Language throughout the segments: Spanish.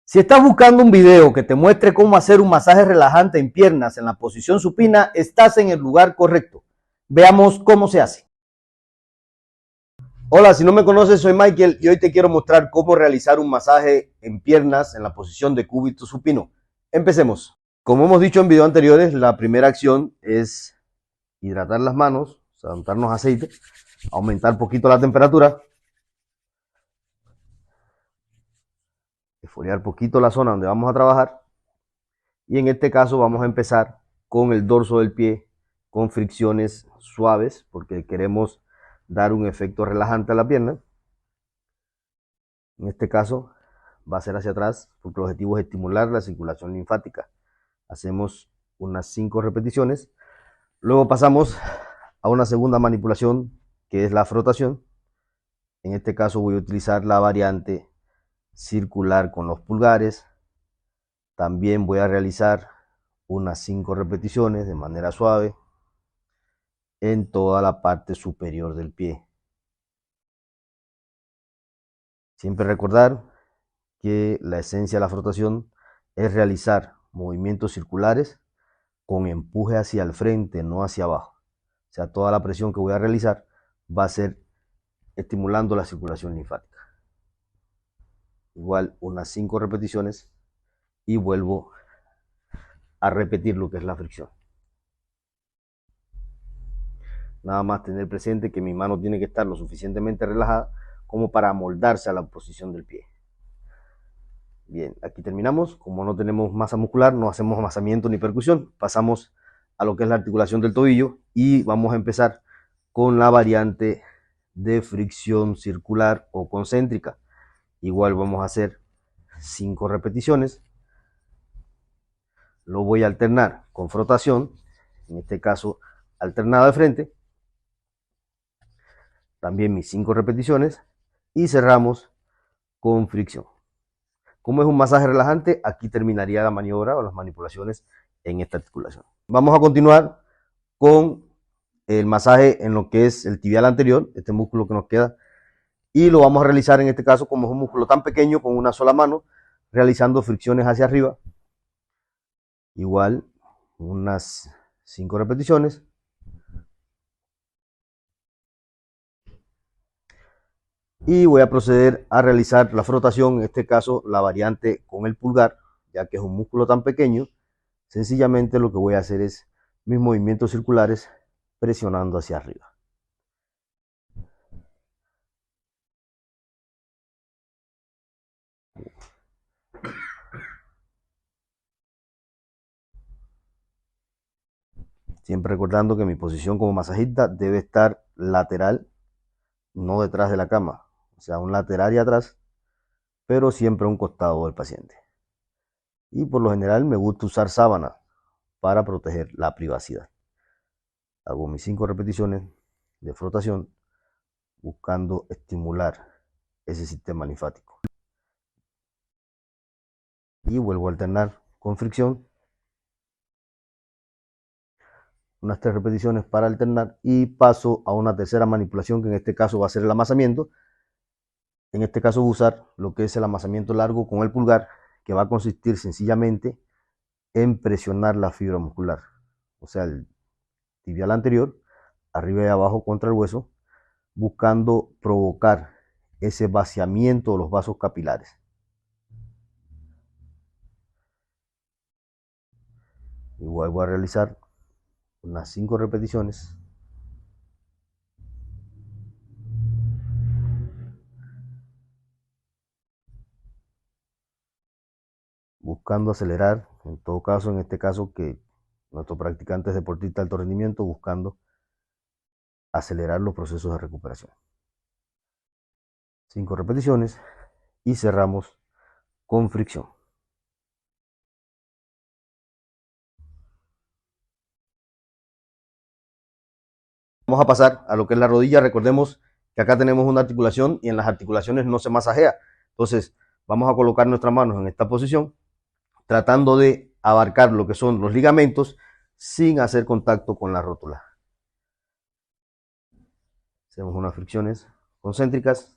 Si estás buscando un video que te muestre cómo hacer un masaje relajante en piernas en la posición supina, estás en el lugar correcto. Veamos cómo se hace. Hola, si no me conoces, soy Michael y hoy te quiero mostrar cómo realizar un masaje en piernas en la posición de cúbito supino. Empecemos. Como hemos dicho en videos anteriores, la primera acción es hidratar las manos, o sea, untarnos aceite, aumentar un poquito la temperatura, esfoliar poquito la zona donde vamos a trabajar. Y en este caso vamos a empezar con el dorso del pie, con fricciones suaves, porque queremos dar un efecto relajante a la pierna. En este caso va a ser hacia atrás, porque el objetivo es estimular la circulación linfática. Hacemos unas 5 repeticiones. Luego pasamos a una segunda manipulación, que es la frotación. En este caso voy a utilizar la variante circular con los pulgares. También voy a realizar unas 5 repeticiones de manera suave en toda la parte superior del pie. Siempre recordar que la esencia de la frotación es realizar movimientos circulares con empuje hacia el frente, no hacia abajo. O sea, toda la presión que voy a realizar va a ser estimulando la circulación linfática. Igual unas 5 repeticiones y vuelvo a repetir lo que es la fricción. Nada más tener presente que mi mano tiene que estar lo suficientemente relajada como para amoldarse a la posición del pie. Bien, aquí terminamos. Como no tenemos masa muscular, no hacemos amasamiento ni percusión. Pasamos a lo que es la articulación del tobillo y vamos a empezar con la variante de fricción circular o concéntrica. Igual vamos a hacer 5 repeticiones. Lo voy a alternar con frotación, en este caso alternada de frente. También mis 5 repeticiones y cerramos con fricción. Como es un masaje relajante, aquí terminaría la maniobra o las manipulaciones en esta articulación. Vamos a continuar con el masaje en lo que es el tibial anterior, este músculo que nos queda, y lo vamos a realizar en este caso, como es un músculo tan pequeño, con una sola mano, realizando fricciones hacia arriba. Igual, unas 5 repeticiones. Y voy a proceder a realizar la frotación, en este caso la variante con el pulgar, ya que es un músculo tan pequeño. Sencillamente lo que voy a hacer es mis movimientos circulares presionando hacia arriba. Siempre recordando que mi posición como masajista debe estar lateral, no detrás de la cama. O sea, un lateral y atrás, pero siempre a un costado del paciente. Y por lo general me gusta usar sábana para proteger la privacidad. Hago mis 5 repeticiones de frotación buscando estimular ese sistema linfático. Y vuelvo a alternar con fricción. Unas 3 repeticiones para alternar y paso a una tercera manipulación, que en este caso va a ser el amasamiento. En este caso voy a usar lo que es el amasamiento largo con el pulgar, que va a consistir sencillamente en presionar la fibra muscular, o sea, el tibial anterior, arriba y abajo contra el hueso, buscando provocar ese vaciamiento de los vasos capilares. Igual voy a realizar unas 5 repeticiones. Buscando acelerar, en todo caso, en este caso que nuestro practicante es deportista de alto rendimiento, buscando acelerar los procesos de recuperación. 5 repeticiones y cerramos con fricción. Vamos a pasar a lo que es la rodilla. Recordemos que acá tenemos una articulación y en las articulaciones no se masajea. Entonces vamos a colocar nuestras manos en esta posición, tratando de abarcar lo que son los ligamentos sin hacer contacto con la rótula. Hacemos unas fricciones concéntricas,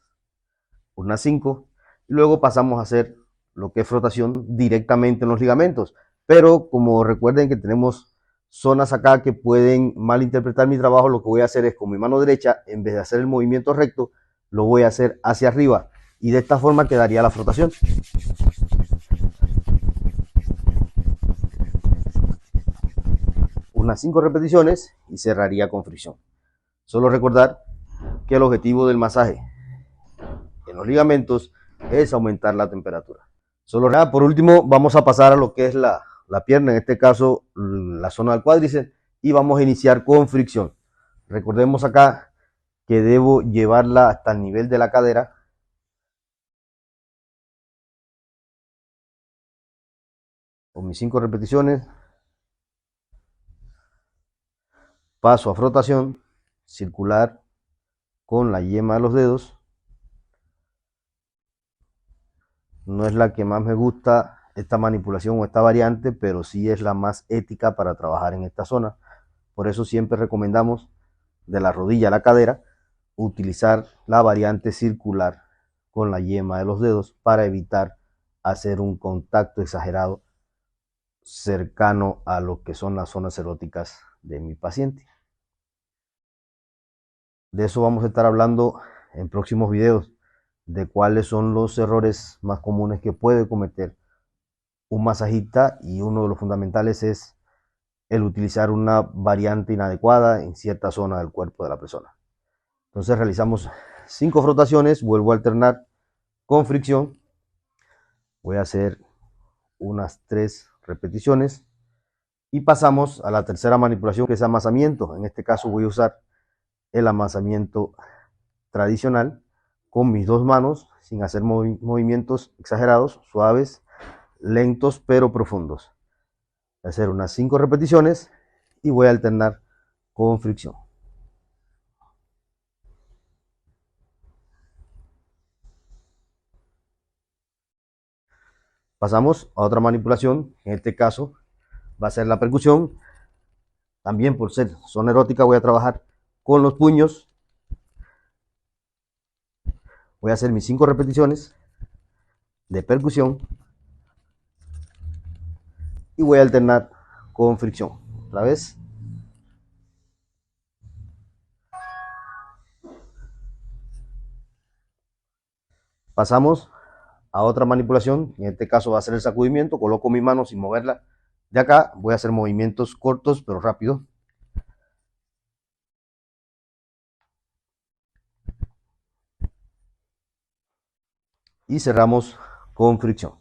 unas 5, y luego pasamos a hacer lo que es frotación directamente en los ligamentos. Pero como recuerden que tenemos zonas acá que pueden malinterpretar mi trabajo, lo que voy a hacer es con mi mano derecha, en vez de hacer el movimiento recto, lo voy a hacer hacia arriba. Y de esta forma quedaría la frotación. Unas 5 repeticiones y cerraría con fricción. Solo recordar que el objetivo del masaje en los ligamentos es aumentar la temperatura. Solo nada, por último vamos a pasar a lo que es la pierna, en este caso la zona del cuádriceps, y vamos a iniciar con fricción. Recordemos acá que debo llevarla hasta el nivel de la cadera. Con mis 5 repeticiones, paso a frotación circular con la yema de los dedos. No es la que más me gusta esta manipulación o esta variante, pero sí es la más ética para trabajar en esta zona. Por eso siempre recomendamos de la rodilla a la cadera utilizar la variante circular con la yema de los dedos para evitar hacer un contacto exagerado cercano a lo que son las zonas eróticas de mi paciente. De eso vamos a estar hablando en próximos videos, de cuáles son los errores más comunes que puede cometer un masajista, y uno de los fundamentales es el utilizar una variante inadecuada en cierta zona del cuerpo de la persona. Entonces realizamos 5 frotaciones, vuelvo a alternar con fricción, voy a hacer unas 3 repeticiones y pasamos a la tercera manipulación, que es amasamiento. En este caso voy a usar el amasamiento tradicional con mis 2 manos, sin hacer movimientos exagerados, suaves, lentos pero profundos. Voy a hacer unas 5 repeticiones y voy a alternar con fricción. Pasamos a otra manipulación, en este caso va a ser la percusión. También por ser zona erótica voy a trabajar con los puños. Voy a hacer mis 5 repeticiones de percusión y voy a alternar con fricción. Otra vez. Pasamos a otra manipulación, en este caso va a ser el sacudimiento. Coloco mi mano sin moverla de acá, voy a hacer movimientos cortos pero rápidos. Y cerramos con fricción.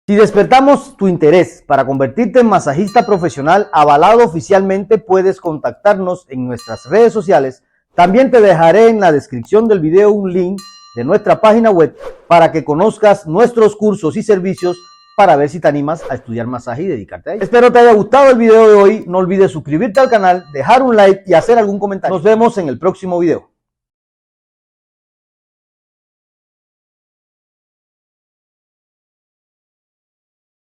Si despertamos tu interés para convertirte en masajista profesional avalado oficialmente, puedes contactarnos en nuestras redes sociales. También te dejaré en la descripción del video un link de nuestra página web para que conozcas nuestros cursos y servicios, para ver si te animas a estudiar masaje y dedicarte a ello. Espero te haya gustado el video de hoy. No olvides suscribirte al canal, dejar un like y hacer algún comentario. Nos vemos en el próximo video.